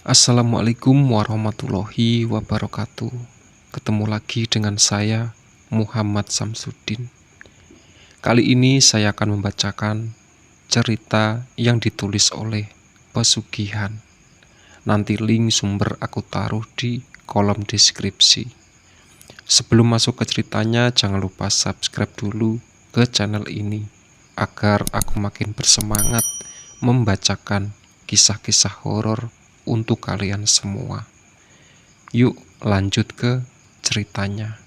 Assalamualaikum warahmatullahi wabarakatuh. Ketemu lagi dengan saya, Muhammad Samsuddin. Kali ini saya akan membacakan cerita yang ditulis oleh Pesugihan. Nanti link sumber aku taruh di kolom deskripsi. Sebelum masuk ke ceritanya, jangan lupa subscribe dulu ke channel ini agar aku makin bersemangat membacakan kisah-kisah horor untuk kalian semua. Yuk lanjut ke ceritanya.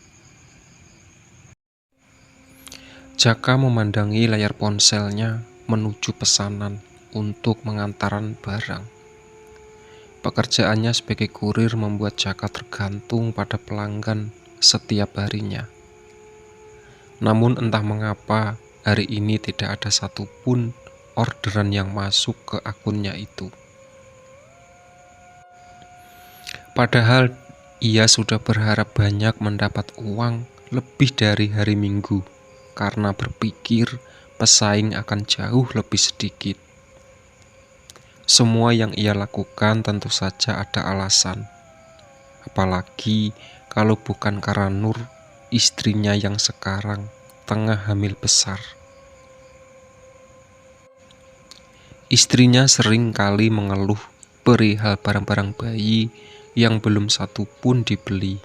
Jaka memandangi layar ponselnya menuju pesanan untuk mengantaran barang. Pekerjaannya sebagai kurir membuat Jaka tergantung pada pelanggan setiap harinya. Namun entah mengapa hari ini tidak ada satupun orderan yang masuk ke akunnya itu. Padahal ia sudah berharap banyak mendapat uang lebih dari hari Minggu karena berpikir pesaing akan jauh lebih sedikit. Semua yang ia lakukan tentu saja ada alasan. Apalagi kalau bukan karena Nur, istrinya yang sekarang tengah hamil besar. Istrinya sering kali mengeluh perihal barang-barang bayi yang belum satu pun dibeli,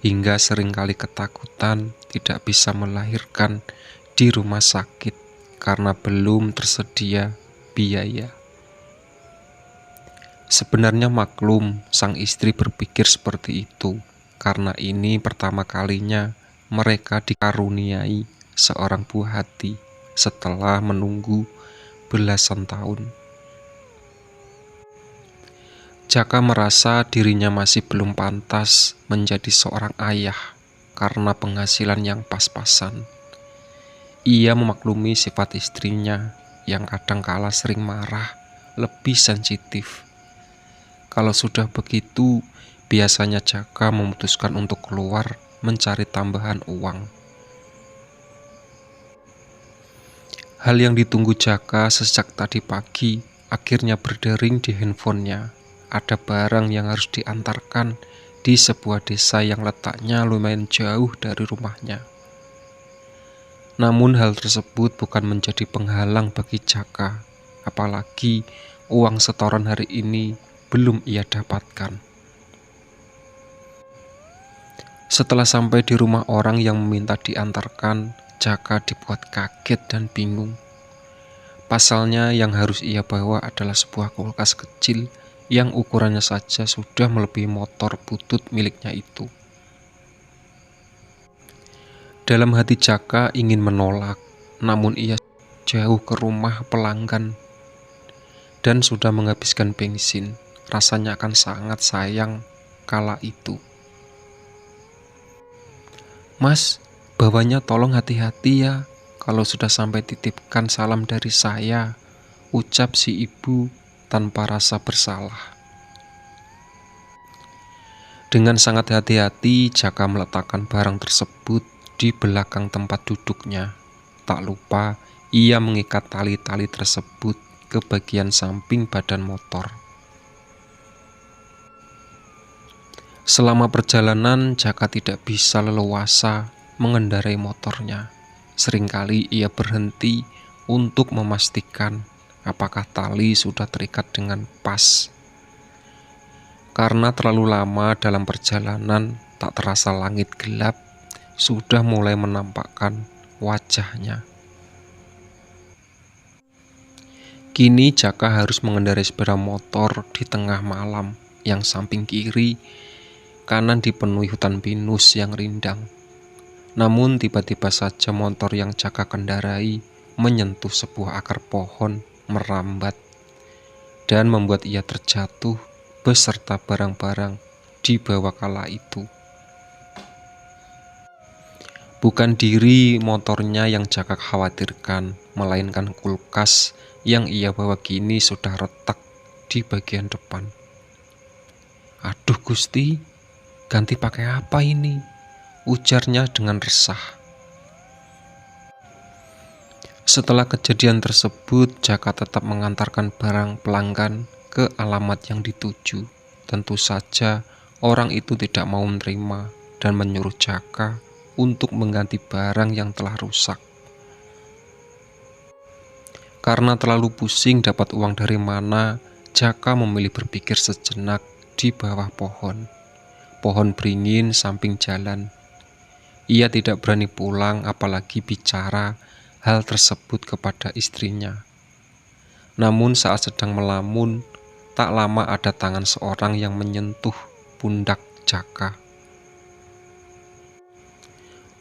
hingga seringkali ketakutan tidak bisa melahirkan di rumah sakit karena belum tersedia biaya. Sebenarnya maklum sang istri berpikir seperti itu, karena ini pertama kalinya mereka dikaruniai seorang buah hati setelah menunggu belasan tahun. Jaka merasa dirinya masih belum pantas menjadi seorang ayah karena penghasilan yang pas-pasan. Ia memaklumi sifat istrinya yang kadangkala sering marah, lebih sensitif. Kalau sudah begitu, biasanya Jaka memutuskan untuk keluar mencari tambahan uang. Hal yang ditunggu Jaka sejak tadi pagi akhirnya berdering di handphonenya. Ada barang yang harus diantarkan di sebuah desa yang letaknya lumayan jauh dari rumahnya. Namun hal tersebut bukan menjadi penghalang bagi Jaka, apalagi uang setoran hari ini belum ia dapatkan. Setelah sampai di rumah orang yang meminta diantarkan, Jaka dibuat kaget dan bingung. Pasalnya yang harus ia bawa adalah sebuah kulkas kecil yang ukurannya saja sudah melebihi motor butut miliknya itu. Dalam hati Jaka ingin menolak, namun ia jauh ke rumah pelanggan dan sudah menghabiskan bensin. Rasanya akan sangat sayang kala itu. "Mas, bawanya tolong hati-hati ya. Kalau sudah sampai titipkan salam dari saya," ucap si ibu tanpa rasa bersalah. Dengan sangat hati-hati, Jaka meletakkan barang tersebut di belakang tempat duduknya. Tak lupa, ia mengikat tali-tali tersebut ke bagian samping badan motor. Selama perjalanan, Jaka tidak bisa leluasa mengendarai motornya. Seringkali ia berhenti untuk memastikan apakah tali sudah terikat dengan pas. Karena terlalu lama dalam perjalanan, tak terasa langit gelap sudah mulai menampakkan wajahnya. Kini Jaka harus mengendarai sepeda motor di tengah malam yang samping kiri kanan dipenuhi hutan pinus yang rindang. Namun tiba-tiba saja motor yang Jaka kendarai menyentuh sebuah akar pohon merambat dan membuat ia terjatuh beserta barang-barang di bawah kala itu. Bukan diri motornya yang Jaka khawatirkan, melainkan kulkas yang ia bawa kini sudah retak di bagian depan. "Aduh Gusti, ganti pakai apa ini?" ujarnya dengan resah. Setelah kejadian tersebut, Jaka tetap mengantarkan barang pelanggan ke alamat yang dituju. Tentu saja orang itu tidak mau menerima dan menyuruh Jaka untuk mengganti barang yang telah rusak. Karena terlalu pusing dapat uang dari mana, Jaka memilih berpikir sejenak di bawah pohon beringin samping jalan. Ia tidak berani pulang apalagi bicara hal tersebut kepada istrinya. Namun saat sedang melamun, tak lama ada tangan seorang yang menyentuh pundak Jaka.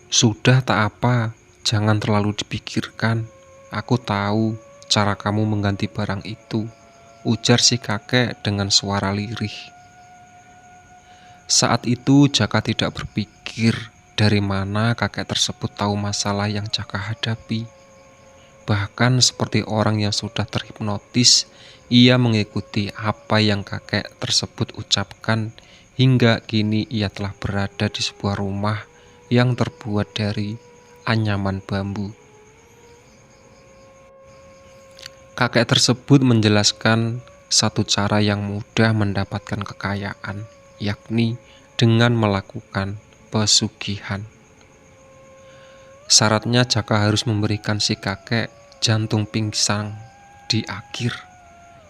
"Sudah tak apa, jangan terlalu dipikirkan. Aku tahu cara kamu mengganti barang itu," ujar si kakek dengan suara lirih. Saat itu Jaka tidak berpikir dari mana kakek tersebut tahu masalah yang Jaka hadapi. Bahkan seperti orang yang sudah terhipnotis, ia mengikuti apa yang kakek tersebut ucapkan hingga kini ia telah berada di sebuah rumah yang terbuat dari anyaman bambu. Kakek tersebut menjelaskan satu cara yang mudah mendapatkan kekayaan, yakni dengan melakukan pesugihan. Syaratnya Jaka harus memberikan si kakek jantung pingsan di akhir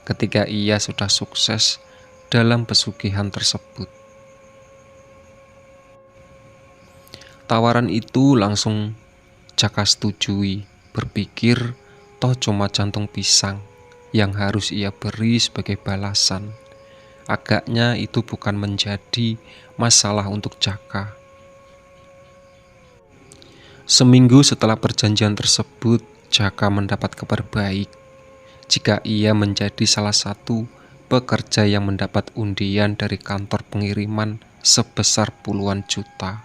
ketika ia sudah sukses dalam pesugihan tersebut. Tawaran itu langsung Jaka setujui, berpikir toh cuma jantung pisang yang harus ia beri sebagai balasan. Agaknya itu bukan menjadi masalah untuk Jaka. Seminggu setelah perjanjian tersebut, Jaka mendapat kabar baik jika ia menjadi salah satu pekerja yang mendapat undian dari kantor pengiriman sebesar puluhan juta.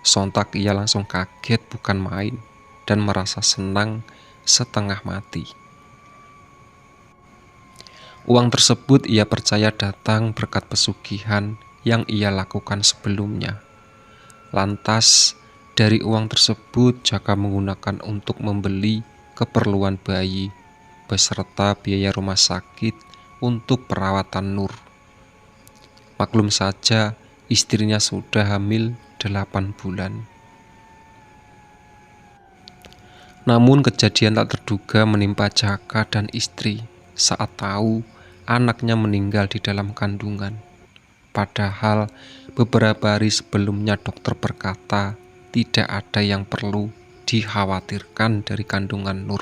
Sontak ia langsung kaget bukan main dan merasa senang setengah mati. Uang tersebut ia percaya datang berkat pesugihan yang ia lakukan sebelumnya. Lantas, dari uang tersebut Jaka menggunakan untuk membeli keperluan bayi beserta biaya rumah sakit untuk perawatan Nur. Maklum saja, istrinya sudah hamil 8 bulan. Namun kejadian tak terduga menimpa Jaka dan istri saat tahu anaknya meninggal di dalam kandungan. Padahal beberapa hari sebelumnya dokter berkata tidak ada yang perlu dikhawatirkan dari kandungan Nur.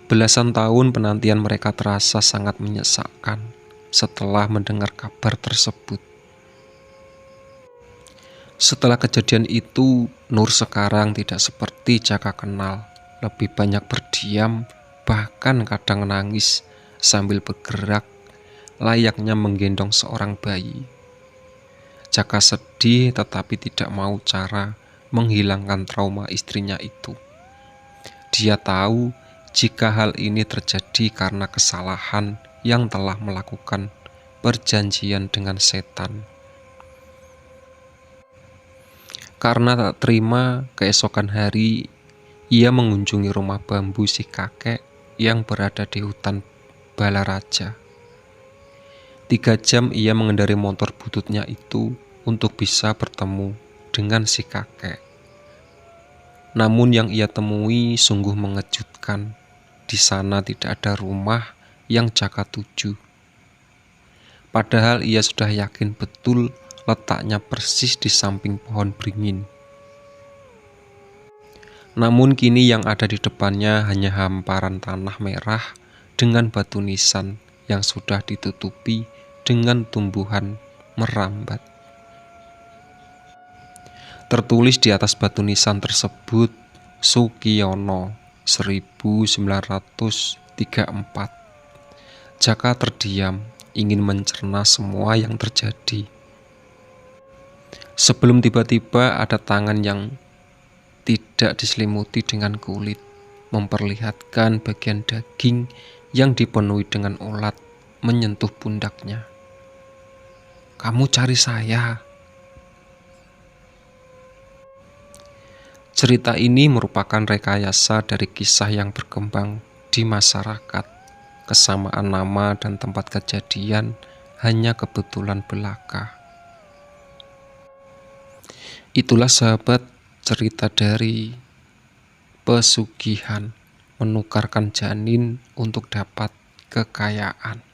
Belasan tahun penantian mereka terasa sangat menyesakkan setelah mendengar kabar tersebut. Setelah kejadian itu, Nur sekarang tidak seperti Jaka kenal, lebih banyak berdiam, bahkan kadang menangis sambil bergerak, layaknya menggendong seorang bayi. Jaka sedih tetapi tidak mau cara menghilangkan trauma istrinya itu. Dia tahu jika hal ini terjadi karena kesalahan yang telah melakukan perjanjian dengan setan. Karena tak terima, keesokan hari ia mengunjungi rumah bambu si kakek yang berada di hutan Balaraja. 3 jam ia mengendarai motor bututnya itu untuk bisa bertemu dengan si kakek. Namun yang ia temui sungguh mengejutkan. Di sana tidak ada rumah yang Jaka tuju. Padahal ia sudah yakin betul letaknya persis di samping pohon beringin. Namun kini yang ada di depannya hanya hamparan tanah merah dengan batu nisan yang sudah ditutupi dengan tumbuhan merambat. Tertulis di atas batu nisan tersebut, Sukiono 1934. Jaka terdiam, ingin mencerna semua yang terjadi. Sebelum tiba-tiba ada tangan yang tidak diselimuti dengan kulit, memperlihatkan bagian daging yang dipenuhi dengan ulat menyentuh pundaknya. "Kamu cari saya." Cerita ini merupakan rekayasa dari kisah yang berkembang di masyarakat. Kesamaan nama dan tempat kejadian hanya kebetulan belaka. Itulah sahabat, cerita dari pesugihan menukarkan janin untuk dapat kekayaan.